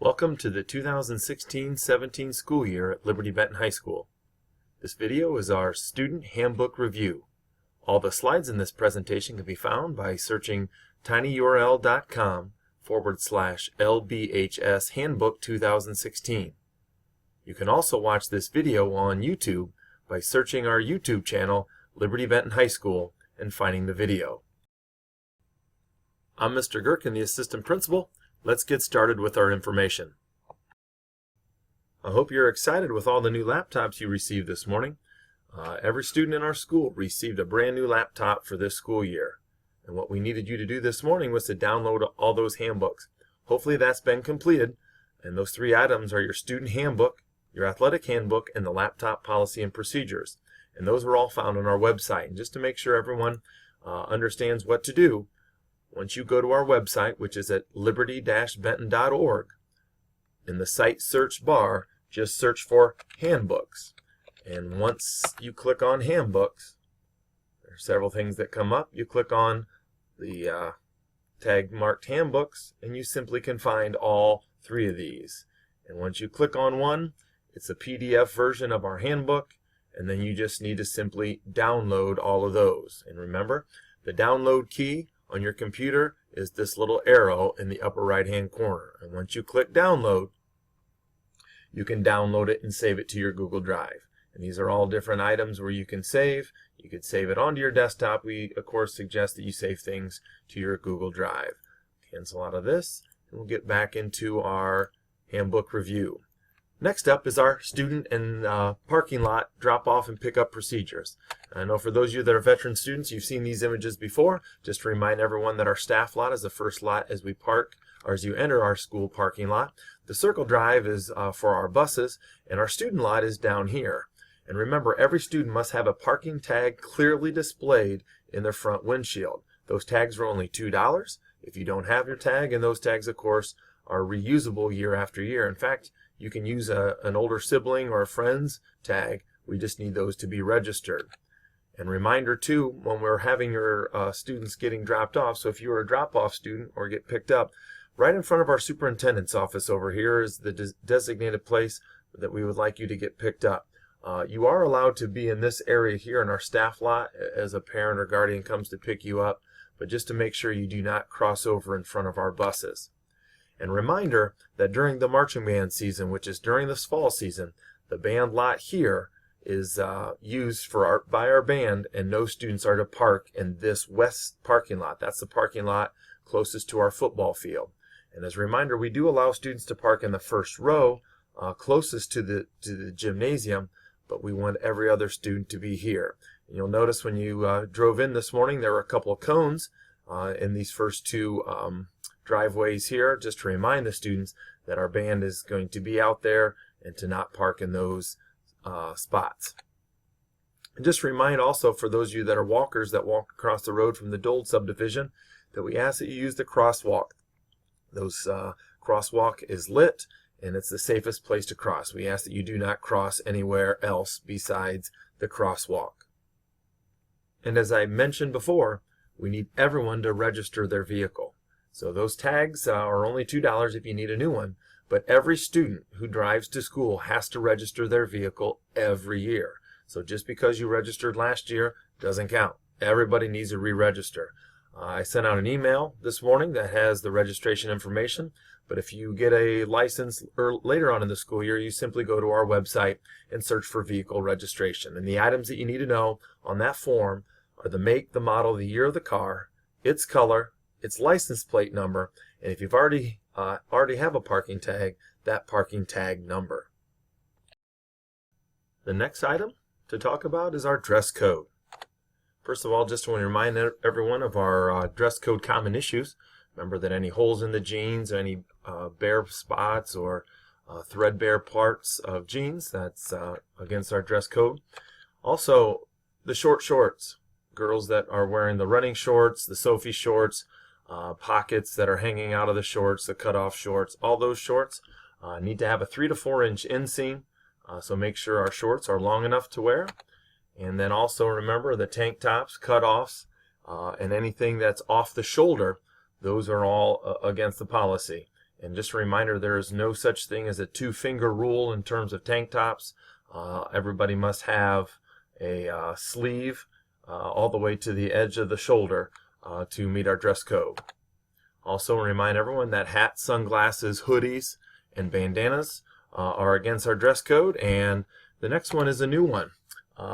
Welcome to the 2016-17 school year at Liberty-Benton High School. This video is our student handbook review. All the slides in this presentation can be found by searching tinyurl.com/LBHS Handbook 2016. You can also watch this video on YouTube by searching our YouTube channel, Liberty-Benton High School, and finding the video. I'm Mr. Gherkin, the assistant principal. Let's get started with our information. I hope you're excited with all the new laptops you received this morning. Every student in our school received a brand new laptop for this school year. And what we needed you to do this morning was to download all those handbooks. Hopefully that's been completed. And those three items are your student handbook, your athletic handbook, and the laptop policy and procedures. And those are all found on our website. And just to make sure everyone understands what to do, once you go to our website, which is at liberty-benton.org, in the site search bar, just search for Handbooks. And once you click on Handbooks, there are several things that come up. You click on the tag marked Handbooks, and you simply can find all three of these. And once you click on one, it's a PDF version of our handbook, and then you just need to simply download all of those. And remember, the download key on your computer is this little arrow in the upper right hand corner. And once you click download, you can download it and save it to your Google Drive. And these are all different items where you can save. You could save it onto your desktop. We of course suggest that you save things to your Google Drive. Cancel out of this, and we'll get back into our handbook review. Next up is our student and parking lot drop-off and pick-up procedures. I know for those of you that are veteran students, you've seen these images before. Just to remind everyone that our staff lot is the first lot as we park, or as you enter our school parking lot. The circle drive is for our buses, and our student lot is down here. And remember, every student must have a parking tag clearly displayed in their front windshield. Those tags are only $2 if you don't have your tag, and those tags, of course, are reusable year after year. In fact, you can use an older sibling or a friend's tag. We just need those to be registered. And reminder too, when we're having your students getting dropped off, so if you're a drop-off student or get picked up, right in front of our superintendent's office over here is the designated place that we would like you to get picked up. You are allowed to be in this area here in our staff lot as a parent or guardian comes to pick you up, but just to make sure you do not cross over in front of our buses. And reminder that during the marching band season, which is during this fall season, the band lot here is used by our band, and no students are to park in this west parking lot. That's the parking lot closest to our football field. And as a reminder, we do allow students to park in the first row closest to the gymnasium, but we want every other student to be here. And you'll notice when you drove in this morning, there were a couple of cones in these first two driveways here, just to remind the students that our band is going to be out there and to not park in those spots. And just remind also for those of you that are walkers that walk across the road from the Dole subdivision that we ask that you use the crosswalk. Those crosswalk is lit, and it's the safest place to cross. We ask that you do not cross anywhere else besides the crosswalk. And as I mentioned before, we need everyone to register their vehicle. So those tags are only $2 if you need a new one, but every student who drives to school has to register their vehicle every year. So just because you registered last year doesn't count. Everybody needs to re-register. I sent out an email this morning that has the registration information, but if you get a license later on in the school year, you simply go to our website and search for vehicle registration. And the items that you need to know on that form are the make, the model, the year of the car, its color, its license plate number, and if you've already have a parking tag, that parking tag number. The next item to talk about is our dress code. First of all, just want to remind everyone of our dress code common issues. Remember that any holes in the jeans, any bare spots or threadbare parts of jeans, that's against our dress code. Also, the short shorts. Girls that are wearing the running shorts, the Sophie shorts, pockets that are hanging out of the shorts, the cutoff shorts, all those shorts need to have a 3 to 4 inch inseam, so make sure our shorts are long enough to wear. And then also remember the tank tops, cutoffs, and anything that's off the shoulder, those are all against the policy. And just a reminder, there is no such thing as a two-finger rule in terms of tank tops. Everybody must have a sleeve all the way to the edge of the shoulder to meet our dress code. Also remind everyone that hats, sunglasses, hoodies, and bandanas are against our dress code. And the next one is a new one.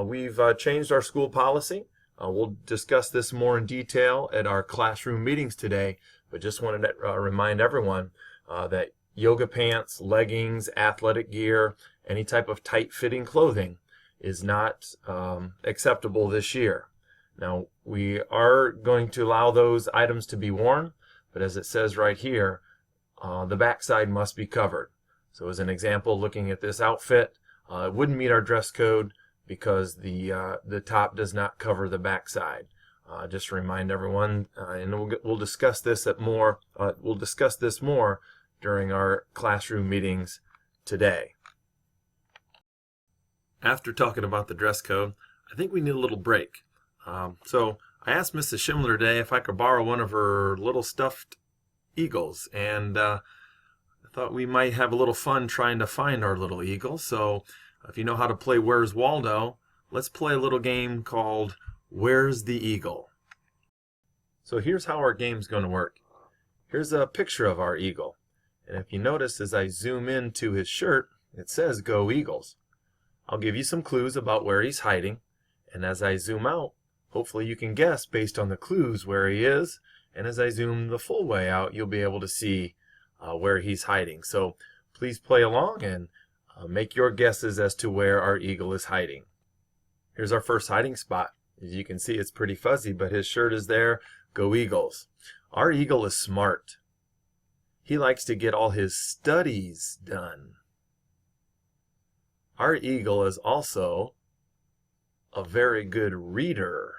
We've changed our school policy. We'll discuss this more in detail at our classroom meetings today, but just wanted to remind everyone that yoga pants, leggings, athletic gear, any type of tight-fitting clothing is not acceptable this year. Now, we are going to allow those items to be worn, but as it says right here, the backside must be covered. So as an example, looking at this outfit, it wouldn't meet our dress code because the top does not cover the backside. Just to remind everyone, and we'll discuss this more during our classroom meetings today. After talking about the dress code, I think we need a little break. So I asked Mrs. Schindler today if I could borrow one of her little stuffed eagles, and I thought we might have a little fun trying to find our little eagle. So if you know how to play Where's Waldo, let's play a little game called Where's the Eagle? So here's how our game's going to work. Here's a picture of our eagle. And if you notice, as I zoom into his shirt, it says Go Eagles. I'll give you some clues about where he's hiding, and as I zoom out, hopefully you can guess based on the clues where he is, and as I zoom the full way out, you'll be able to see where he's hiding. So please play along and make your guesses as to where our eagle is hiding. Here's our first hiding spot. As you can see, it's pretty fuzzy, but his shirt is there. Go Eagles. Our eagle is smart. He likes to get all his studies done. Our eagle is also a very good reader.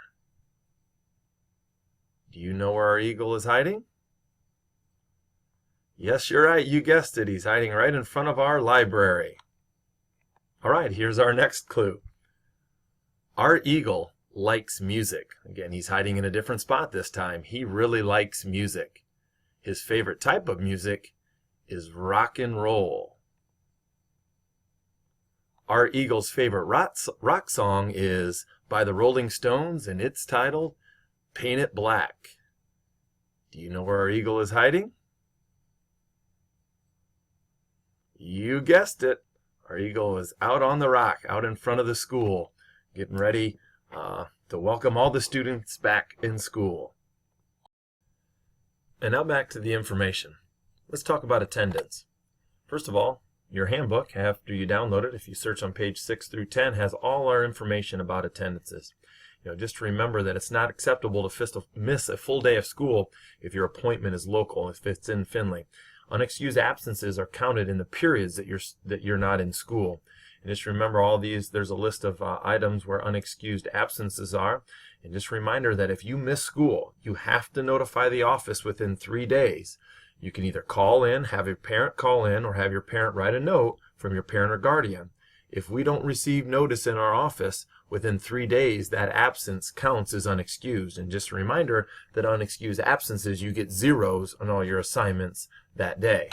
Do you know where our eagle is hiding? Yes, you're right. You guessed it. He's hiding right in front of our library. All right, here's our next clue. Our eagle likes music. Again, he's hiding in a different spot this time. He really likes music. His favorite type of music is rock and roll. Our eagle's favorite rock song is by the Rolling Stones, and it's titled Paint It Black. Do you know where our eagle is hiding? You guessed it. Our eagle is out on the rock, out in front of the school, getting ready to welcome all the students back in school. And now back to the information. Let's talk about attendance. First of all, your handbook, after you download it, if you search on page 6 through 10, has all our information about attendances. Just remember that it's not acceptable to miss a full day of school if your appointment is local, if it's in Findlay. Unexcused absences are counted in the periods that you're not in school. And just remember all these, there's a list of items where unexcused absences are. And just a reminder that if you miss school, you have to notify the office within 3 days. You can either call in, have your parent call in, or have your parent write a note from your parent or guardian. If we don't receive notice in our office within 3 days, that absence counts as unexcused. And just a reminder that unexcused absences, you get zeros on all your assignments that day.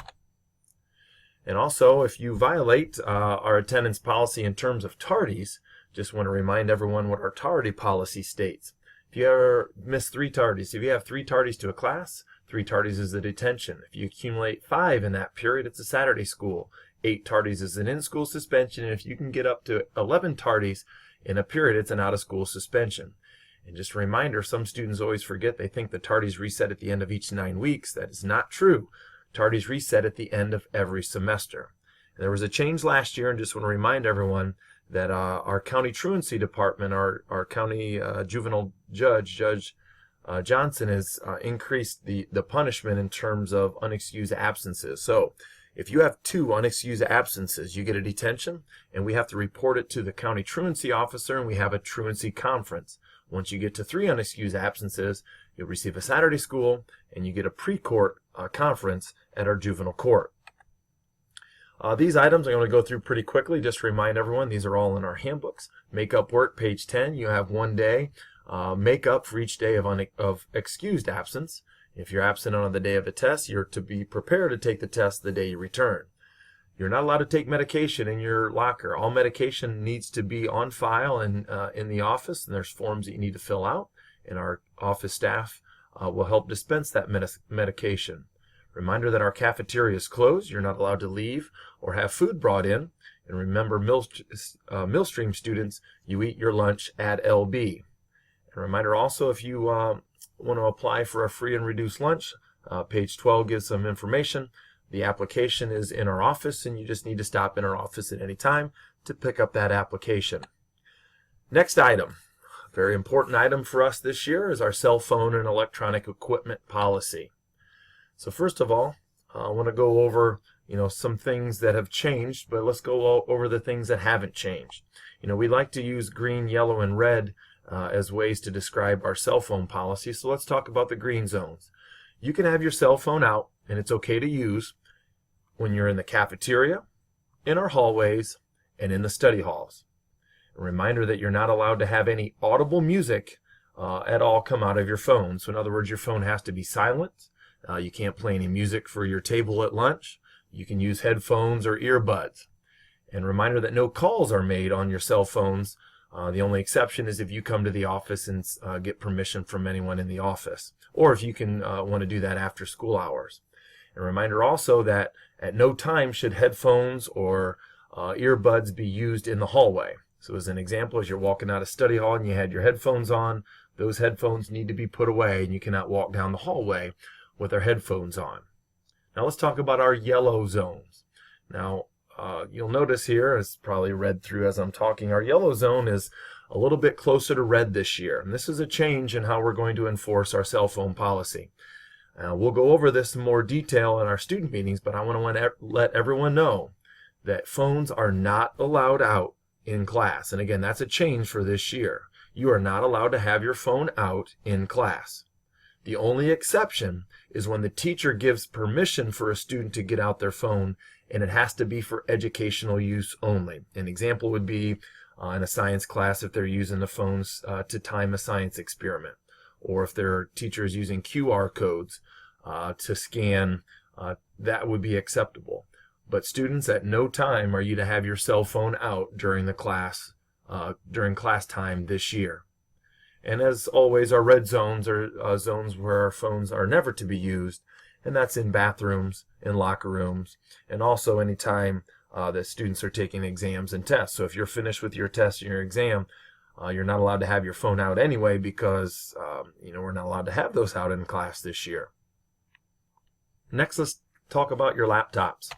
And also, if you violate our attendance policy in terms of tardies, just want to remind everyone what our tardy policy states. If you ever miss 3 tardies, if you have 3 tardies to a class, 3 tardies is a detention. If you accumulate 5 in that period, it's a Saturday school. 8 tardies is an in-school suspension, and if you can get up to 11 tardies in a period, it's an out-of-school suspension. And just a reminder, some students always forget, they think the tardies reset at the end of each 9 weeks. That is not true. Tardies reset at the end of every semester. And there was a change last year, and just want to remind everyone that our county truancy department, our county juvenile judge, Judge Johnson, has increased the punishment in terms of unexcused absences. So if you have 2 unexcused absences, you get a detention, and we have to report it to the county truancy officer, and we have a truancy conference. Once you get to 3 unexcused absences, you'll receive a Saturday school, and you get a pre-court conference at our juvenile court. These items I'm going to go through pretty quickly. Just to remind everyone, these are all in our handbooks. Makeup work, page 10. You have 1 day. Makeup for each day of excused absence. If you're absent on the day of a test, you're to be prepared to take the test the day you return. You're not allowed to take medication in your locker. All medication needs to be on file and in the office, and there's forms that you need to fill out, and our office staff will help dispense that medication. Reminder that our cafeteria is closed. You're not allowed to leave or have food brought in. And remember, Millstream students, you eat your lunch at LB. And reminder also, if you want to apply for a free and reduced lunch, page 12 gives some information. The application is in our office, and you just need to stop in our office at any time to pick up that application. Next item, a very important item for us this year, is our cell phone and electronic equipment policy. So first of all, I want to go over some things that have changed, but let's go over the things that haven't changed. We like to use green, yellow, and red as ways to describe our cell phone policy, so let's talk about the green zones. You can have your cell phone out, and it's okay to use when you're in the cafeteria, in our hallways, and in the study halls. A reminder that you're not allowed to have any audible music at all come out of your phone. So in other words, your phone has to be silent. You can't play any music for your table at lunch. You can use headphones or earbuds. And reminder that no calls are made on your cell phones. The only exception is if you come to the office and get permission from anyone in the office, or if you can want to do that after school hours. And a reminder also that at no time should headphones or earbuds be used in the hallway. So as an example, as you're walking out of study hall and you had your headphones on, those headphones need to be put away, and you cannot walk down the hallway with our headphones on. Now let's talk about our yellow zones. Now you'll notice here, as probably read through as I'm talking, our yellow zone is a little bit closer to red this year. And this is a change in how we're going to enforce our cell phone policy. We'll go over this in more detail in our student meetings, but I want to let everyone know that phones are not allowed out in class. And again, that's a change for this year. You are not allowed to have your phone out in class. The only exception is when the teacher gives permission for a student to get out their phone, and it has to be for educational use only. An example would be in a science class if they're using the phones to time a science experiment, or if their teacher is using QR codes to scan, that would be acceptable. But students, at no time are you to have your cell phone out during the class, during class time this year. And as always, our red zones are zones where our phones are never to be used, and that's in bathrooms, in locker rooms, and also any time that students are taking exams and tests. So if you're finished with your test and your exam, you're not allowed to have your phone out anyway, because we're not allowed to have those out in class this year. Next, let's talk about your laptops.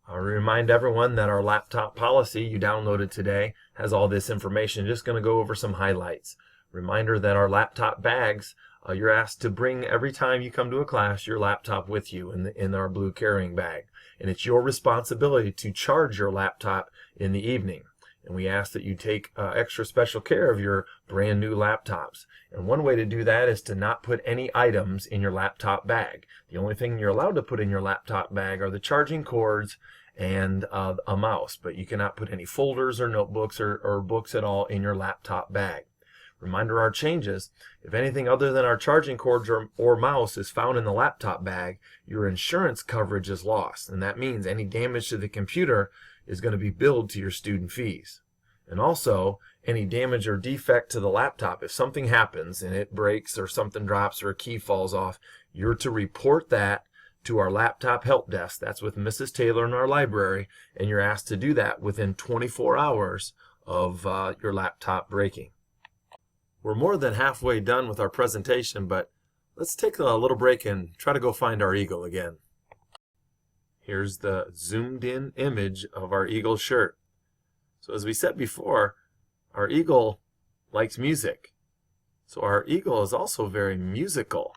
I'll remind everyone that our laptop policy you downloaded today has all this information. Just going to go over some highlights. Reminder that our laptop bags, you're asked to bring every time you come to a class your laptop with you in our blue carrying bag. And it's your responsibility to charge your laptop in the evening. And we ask that you take extra special care of your brand new laptops. And one way to do that is to not put any items in your laptop bag. The only thing you're allowed to put in your laptop bag are the charging cords and a mouse. But you cannot put any folders or notebooks or books at all in your laptop bag. Reminder, our changes: if anything other than our charging cords or mouse is found in the laptop bag, your insurance coverage is lost. And that means any damage to the computer is going to be billed to your student fees. And also, any damage or defect to the laptop, if something happens and it breaks or something drops or a key falls off, you're to report that to our laptop help desk. That's with Mrs. Taylor in our library, and you're asked to do that within 24 hours of your laptop breaking. We're more than halfway done with our presentation, but let's take a little break and try to go find our eagle again. Here's the zoomed in image of our eagle shirt. So as we said before, our eagle likes music. So our eagle is also very musical.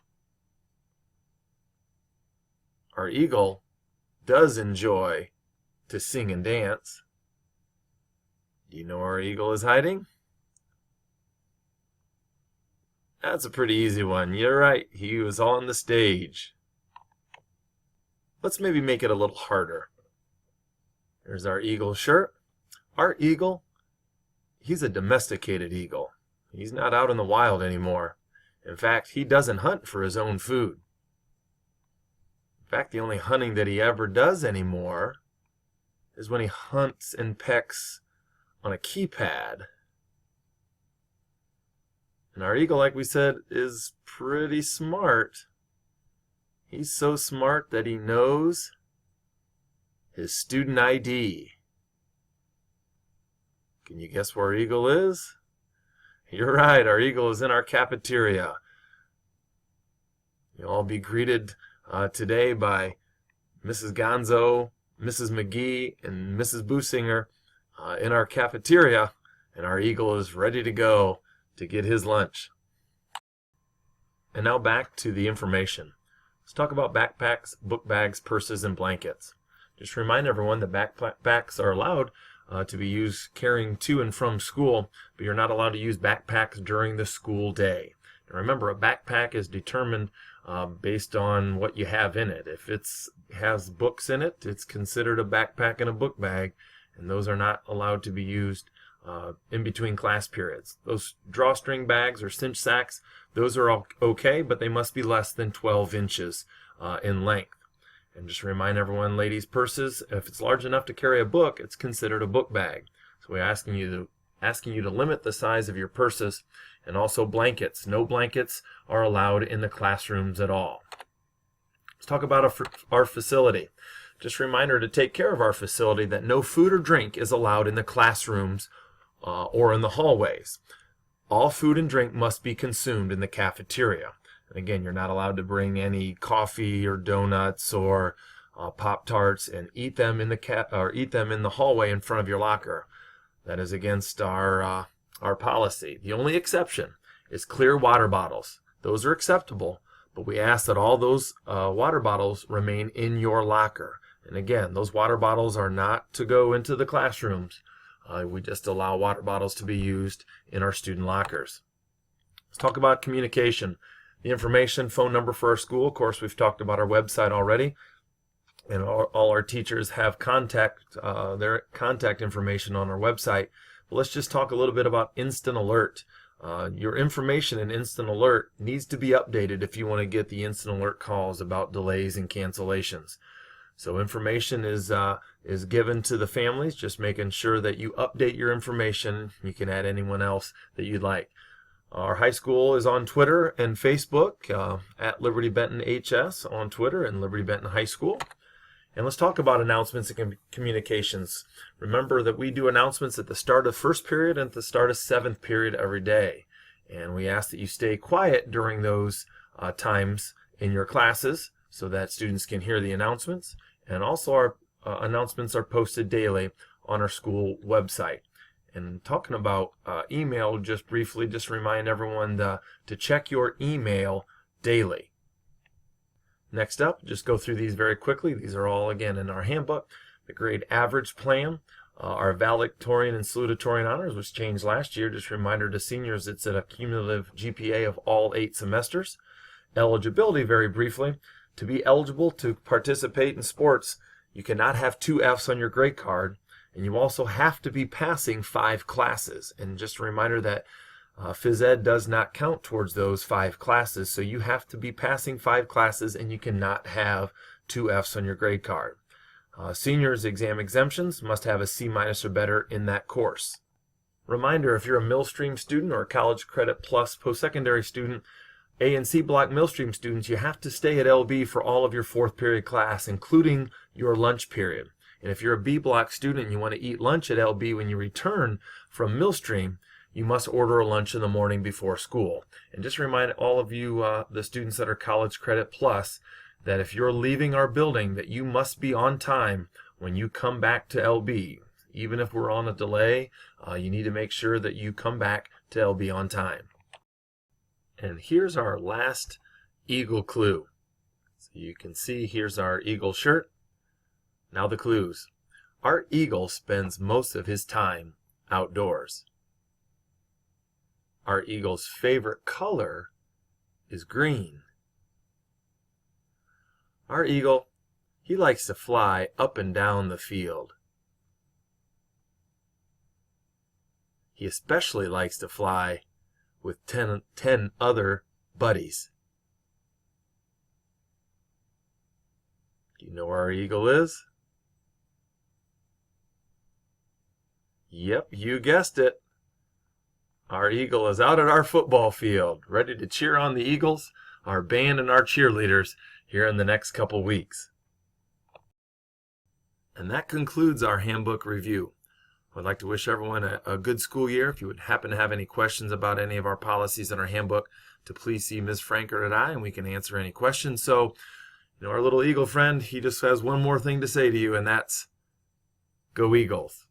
Our eagle does enjoy to sing and dance. Do you know where our eagle is hiding? That's a pretty easy one. You're right. He was on the stage. Let's maybe make it a little harder. Here's our eagle shirt. Our eagle, he's a domesticated eagle. He's not out in the wild anymore. In fact, he doesn't hunt for his own food. In fact, the only hunting that he ever does anymore is when he hunts and pecks on a keypad. And our eagle, like we said, is pretty smart. He's so smart that he knows his student ID. Can you guess where our eagle is? You're right, our eagle is in our cafeteria. You'll all be greeted today by Mrs. Gonzo, Mrs. McGee, and Mrs. Businger in our cafeteria, and our eagle is ready to go to get his lunch. And now back to the information. Let's talk about backpacks, book bags, purses, and blankets. Just remind everyone that backpacks are allowed to be used carrying to and from school, but you're not allowed to use backpacks during the school day. And remember, a backpack is determined based on what you have in it. If it has books in it, it's considered a backpack and a book bag, and those are not allowed to be used in between class periods. Those drawstring bags or cinch sacks, those are all okay, but they must be less than 12 inches in length. And just remind everyone, ladies' purses, if it's large enough to carry a book, it's considered a book bag. So we're asking you to limit the size of your purses, and also blankets. No blankets are allowed in the classrooms at all. Let's talk about our facility. Just a reminder to take care of our facility that no food or drink is allowed in the classrooms or in the hallways. All food and drink must be consumed in the cafeteria. And again, you're not allowed to bring any coffee or donuts or Pop-Tarts and eat them in the hallway in front of your locker. That is against our policy. The only exception is clear water bottles. Those are acceptable, but we ask that all those water bottles remain in your locker. And again, those water bottles are not to go into the classrooms. We just allow water bottles to be used in our student lockers. Let's talk about communication. The information, phone number for our school. Of course, we've talked about our website already. And all our teachers have their contact information on our website. But let's just talk a little bit about Instant Alert. Your information in Instant Alert needs to be updated if you want to get the Instant Alert calls about delays and cancellations. So information is given to the families, just making sure that you update your information. You can add anyone else that you'd like. Our high school is on Twitter and Facebook, at Liberty-Benton HS on Twitter and Liberty-Benton High School. And let's talk about announcements and communications. Remember that we do announcements at the start of first period and at the start of seventh period every day. And we ask that you stay quiet during those times in your classes so that students can hear the announcements. And also our announcements are posted daily on our school website. And talking about email, just briefly, just remind everyone to check your email daily. Next up, just go through these very quickly. These are all, again, in our handbook. The grade average plan, our valedictorian and salutatorian honors, which changed last year. Just a reminder to seniors, it's at a cumulative GPA of all 8 semesters. Eligibility, very briefly. To be eligible to participate in sports, you cannot have 2 Fs on your grade card. And you also have to be passing 5 classes. And just a reminder that Phys Ed does not count towards those 5 classes. So you have to be passing 5 classes and you cannot have 2 Fs on your grade card. Seniors exam exemptions must have a C- or better in that course. Reminder, if you're a Millstream student or a College Credit Plus post-secondary student, A and C block Millstream students, you have to stay at LB for all of your 4th period class, including your lunch period. And if you're a B block student and you want to eat lunch at LB when you return from Millstream, you must order a lunch in the morning before school. And just remind all of you, the students that are College Credit Plus, that if you're leaving our building, that you must be on time when you come back to LB. Even if we're on a delay, you need to make sure that you come back to LB on time. And here's our last Eagle clue. So you can see here's our Eagle shirt. Now the clues. Our eagle spends most of his time outdoors. Our eagle's favorite color is green. Our eagle, he likes to fly up and down the field. He especially likes to fly with 10 other buddies. Do you know where our eagle is? Yep, you guessed it. Our eagle is out at our football field, ready to cheer on the Eagles, our band and our cheerleaders, here in the next couple weeks. And that concludes our handbook review. I'd like to wish everyone a good school year. If you would happen to have any questions about any of our policies in our handbook, to please see Ms. Frankert and I, and we can answer any questions. So, our little eagle friend, he just has one more thing to say to you, and that's, go Eagles.